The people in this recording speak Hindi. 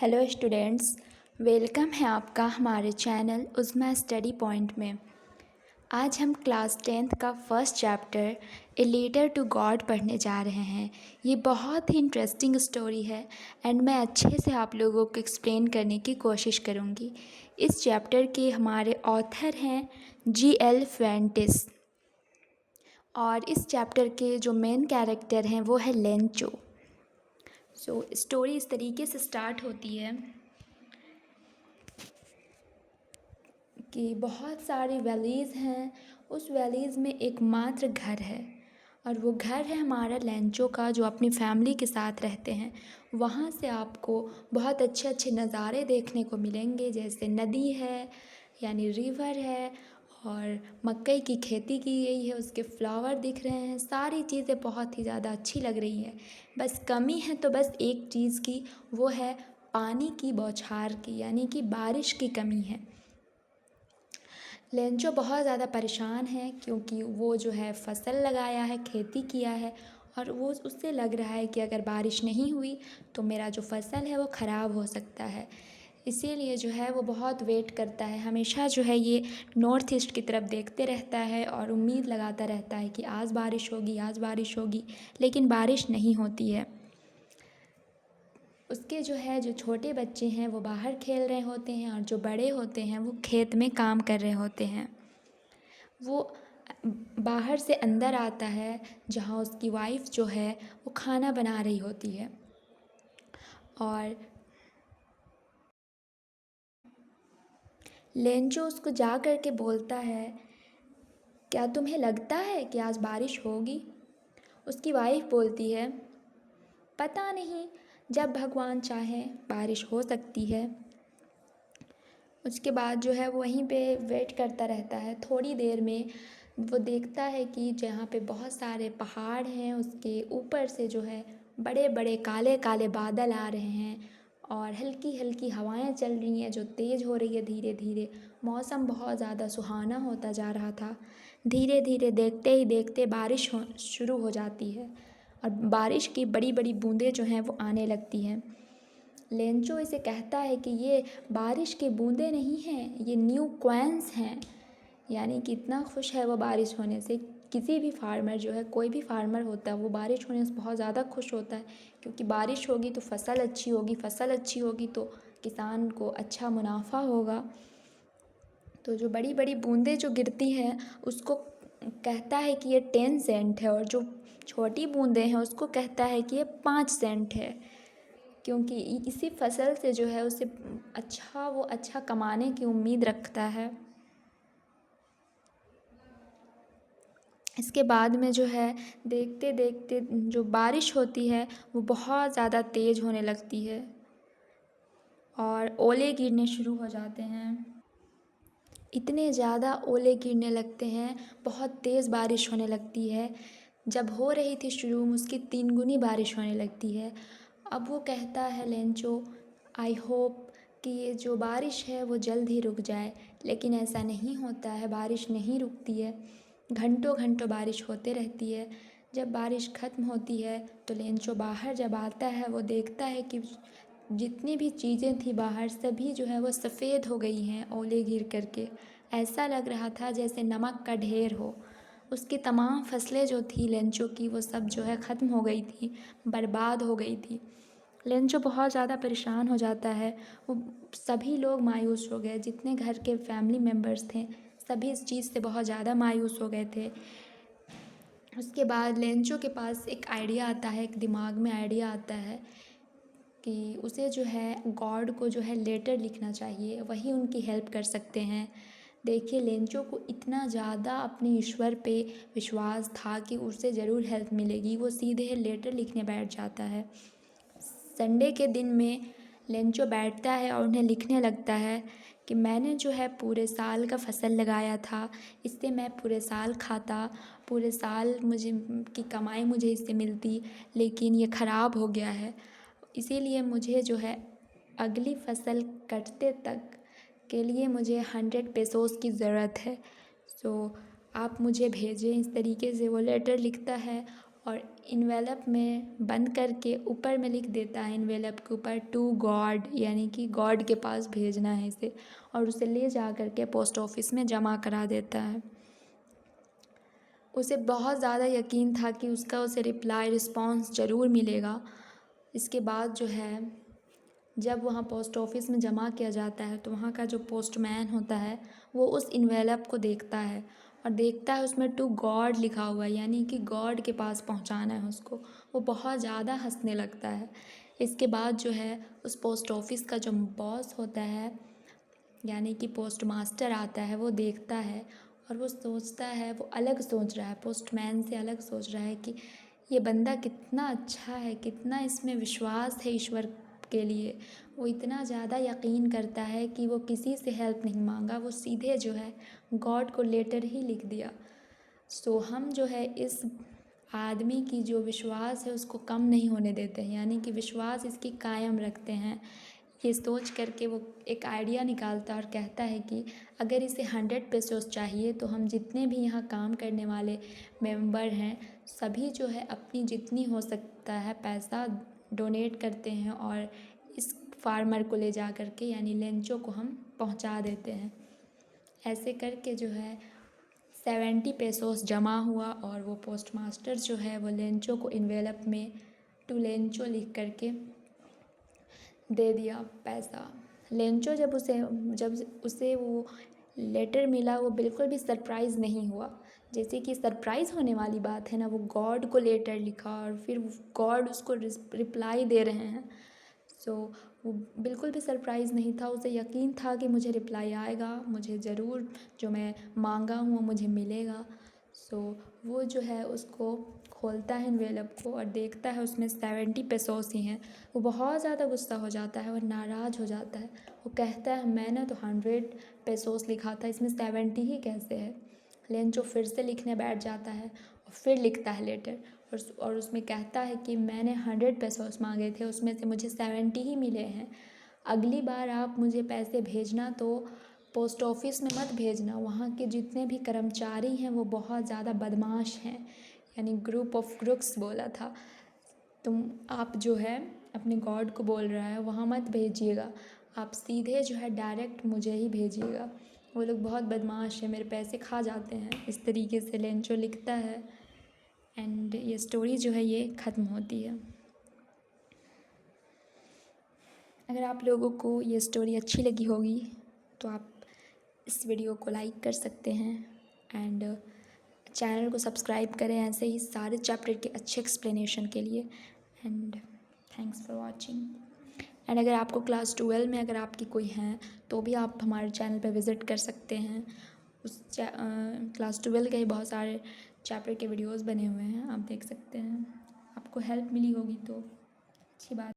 हेलो स्टूडेंट्स, वेलकम है आपका हमारे चैनल उज़्मा स्टडी पॉइंट में। आज हम क्लास 10th का first chapter a letter to God पढ़ने जा रहे हैं। ये बहुत ही इंटरेस्टिंग स्टोरी है एंड मैं अच्छे से आप लोगों को एक्सप्लेन करने की कोशिश करूँगी। इस चैप्टर के हमारे ऑथर हैं G.L. फेंटिस और इस चैप्टर के जो मेन कैरेक्टर हैं वो है लेंचो। स्टोरी इस तरीके से स्टार्ट होती है कि बहुत सारी वैलीज़ हैं, उस वैलीज़ में एकमात्र घर है और वो घर है हमारा लेंचो का, जो अपनी फैमिली के साथ रहते हैं। वहाँ से आपको बहुत अच्छे अच्छे नज़ारे देखने को मिलेंगे, जैसे नदी है यानी रिवर है और मकई की खेती की गई है, उसके फ्लावर दिख रहे हैं। सारी चीज़ें बहुत ही ज़्यादा अच्छी लग रही हैं। बस कमी है तो बस एक चीज़ की, वो है पानी की बौछार की, यानी कि बारिश की कमी है। लेंचो बहुत ज़्यादा परेशान है क्योंकि वो जो है फसल लगाया है, खेती किया है और वो उससे लग रहा है कि अगर बारिश नहीं हुई तो मेरा जो फसल है वो ख़राब हो सकता है। इसीलिए जो है वो बहुत वेट करता है, हमेशा जो है ये नॉर्थ ईस्ट की तरफ देखते रहता है और उम्मीद लगाता रहता है कि आज बारिश होगी, आज बारिश होगी, लेकिन बारिश नहीं होती है। उसके जो छोटे बच्चे हैं वो बाहर खेल रहे होते हैं और जो बड़े होते हैं वो खेत में काम कर रहे होते हैं। वो बाहर से अंदर आता है जहाँ उसकी वाइफ़ जो है वो खाना बना रही होती है और लेंचो उसको जा कर के बोलता है, क्या तुम्हें लगता है कि आज बारिश होगी? उसकी वाइफ़ बोलती है, पता नहीं, जब भगवान चाहे बारिश हो सकती है। उसके बाद जो है वो वहीं पे वेट करता रहता है। थोड़ी देर में वो देखता है कि जहाँ पे बहुत सारे पहाड़ हैं, उसके ऊपर से जो है बड़े बड़े काले काले बादल आ रहे हैं और हल्की हल्की हवाएं चल रही हैं जो तेज़ हो रही है धीरे धीरे। मौसम बहुत ज़्यादा सुहाना होता जा रहा था। धीरे धीरे देखते ही देखते बारिश शुरू हो जाती है और बारिश की बड़ी बड़ी बूंदें जो हैं वो आने लगती हैं। लेंचो इसे कहता है कि ये बारिश की बूंदें नहीं हैं, ये न्यू क्वेंस हैं। यानी कि इतना खुश है वो बारिश होने से। किसी भी फार्मर जो है, कोई भी फार्मर होता है, वो बारिश होने से बहुत ज़्यादा खुश होता है क्योंकि बारिश होगी तो फसल अच्छी होगी, फसल अच्छी होगी तो किसान को अच्छा मुनाफा होगा। तो जो बड़ी बड़ी बूंदें जो गिरती हैं उसको कहता है कि ये 10 सेंट है और जो छोटी बूंदें हैं उसको कहता है कि ये 5 सेंट है, क्योंकि इसी फसल से जो है उसे वो अच्छा कमाने की उम्मीद रखता है। इसके बाद में जो है देखते देखते जो बारिश होती है वो बहुत ज़्यादा तेज़ होने लगती है और ओले गिरने शुरू हो जाते हैं। इतने ज़्यादा ओले गिरने लगते हैं, बहुत तेज़ बारिश होने लगती है। जब हो रही थी शुरू में उसकी 3 गुनी बारिश होने लगती है। अब वो कहता है लेंचो, आई होप कि ये जो बारिश है वो जल्द ही रुक जाए, लेकिन ऐसा नहीं होता है, बारिश नहीं रुकती है। घंटों घंटों बारिश होते रहती है। जब बारिश ख़त्म होती है तो लेंचो बाहर जब आता है वो देखता है कि जितनी भी चीज़ें थी बाहर सभी जो है वो सफ़ेद हो गई हैं ओले गिर करके। ऐसा लग रहा था जैसे नमक का ढेर हो। उसकी तमाम फसलें जो थी लेंचो की वो सब जो है ख़त्म हो गई थी, बर्बाद हो गई थी। लेंचो बहुत ज़्यादा परेशान हो जाता है। वो सभी लोग मायूस हो गए, जितने घर के फैमिली मेम्बर्स थे सभी इस चीज़ से बहुत ज़्यादा मायूस हो गए थे। उसके बाद लेंचो के पास एक आइडिया आता है, एक दिमाग में आइडिया आता है कि उसे जो है गॉड को जो है लेटर लिखना चाहिए, वही उनकी हेल्प कर सकते हैं। देखिए लेंचो को इतना ज़्यादा अपने ईश्वर पे विश्वास था कि उससे ज़रूर हेल्प मिलेगी। वो सीधे लेटर लिखने बैठ जाता है। संडे के दिन में लेंचो बैठता है और उन्हें लिखने लगता है कि मैंने जो है पूरे साल का फसल लगाया था, इससे मैं पूरे साल खाता, पूरे साल मुझे की कमाई मुझे इससे मिलती, लेकिन ये ख़राब हो गया है। इसीलिए मुझे जो है अगली फसल कटते तक के लिए मुझे 100 पेसोस की ज़रूरत है। सो आप मुझे भेजें। इस तरीके से वो लेटर लिखता है और इन्वेलप में बंद करके ऊपर में लिख देता है इन्वेलप के ऊपर टू गॉड, यानी कि गॉड के पास भेजना है इसे, और उसे ले जा कर के पोस्ट ऑफिस में जमा करा देता है। उसे बहुत ज़्यादा यकीन था कि उसे रिप्लाई रिस्पॉन्स ज़रूर मिलेगा। इसके बाद जो है जब वहाँ पोस्ट ऑफिस में जमा किया जाता है तो वहाँ का जो पोस्टमैन होता है वो उस इन्वेलप को देखता है और देखता है उसमें टू गॉड लिखा हुआ है, यानी कि गॉड के पास पहुँचाना है उसको। वो बहुत ज़्यादा हंसने लगता है। इसके बाद जो है उस पोस्ट ऑफिस का जो बॉस होता है, यानी कि पोस्ट मास्टर आता है, वो देखता है और वो सोचता है, वो अलग सोच रहा है, पोस्टमैन से अलग सोच रहा है कि ये बंदा कितना अच्छा है, कितना इसमें विश्वास है ईश्वर के लिए। वो इतना ज़्यादा यकीन करता है कि वो किसी से हेल्प नहीं मांगा, वो सीधे जो है गॉड को लेटर ही लिख दिया। सो हम जो है इस आदमी की जो विश्वास है उसको कम नहीं होने देते हैं, यानी कि विश्वास इसकी कायम रखते हैं। ये सोच करके वो एक आइडिया निकालता है और कहता है कि अगर इसे 100 पेसोस चाहिए तो हम जितने भी यहाँ काम करने वाले मेंबर हैं सभी जो है अपनी जितनी हो सकता है पैसा डोनेट करते हैं और इस फार्मर को ले जा कर के, यानी लेंचो को हम पहुँचा देते हैं। ऐसे करके जो है 70 पेसोस जमा हुआ और वो पोस्ट मास्टर जो है वो लेंचो को इन्वेलप में टू लेंचो लिख करके दे दिया पैसा। लेंचो जब उसे वो लेटर मिला वो बिल्कुल भी सरप्राइज़ नहीं हुआ। जैसे कि सरप्राइज़ होने वाली बात है ना, वो गॉड को लेटर लिखा और फिर गॉड उसको रिप्लाई दे रहे हैं। सो वो बिल्कुल भी सरप्राइज़ नहीं था, उसे यकीन था कि मुझे रिप्लाई आएगा, मुझे ज़रूर जो मैं मांगा हूँ वो मुझे मिलेगा। सो वो जो है उसको खोलता है एनवेलप को और देखता है उसमें 70 पेसोस ही हैं। वो बहुत ज़्यादा गुस्सा हो जाता है और नाराज़ हो जाता है। वो कहता है मैंने तो 100 पेसोस लिखा था, इसमें 70 ही कैसे है। लेंचो फिर से लिखने बैठ जाता है और फिर लिखता है लेटर और उसमें कहता है कि मैंने 100 पेसोस मांगे थे, उसमें से मुझे 70 ही मिले हैं। अगली बार आप मुझे पैसे भेजना तो पोस्ट ऑफिस में मत भेजना, वहाँ के जितने भी कर्मचारी हैं वो बहुत ज़्यादा बदमाश हैं, यानी ग्रुप ऑफ क्रुक्स बोला था। तुम आप जो है अपने गॉड को बोल रहा है वहाँ मत भेजिएगा, आप सीधे जो है डायरेक्ट मुझे ही भेजिएगा, वो लोग बहुत बदमाश हैं, मेरे पैसे खा जाते हैं। इस तरीके से लेंचो लिखता है एंड ये स्टोरी जो है ये ख़त्म होती है। अगर आप लोगों को ये स्टोरी अच्छी लगी होगी तो आप इस वीडियो को लाइक कर सकते हैं एंड चैनल को सब्सक्राइब करें ऐसे ही सारे चैप्टर के अच्छे एक्सप्लेनेशन के लिए। And thanks for watching. And अगर आपको क्लास 12 में अगर आपकी कोई हैं तो भी आप हमारे चैनल पर विज़िट कर सकते हैं। उस क्लास 12 के ही बहुत सारे चैप्टर के वीडियोस बने हुए हैं, आप देख सकते हैं। आपको हेल्प मिली होगी तो अच्छी बात।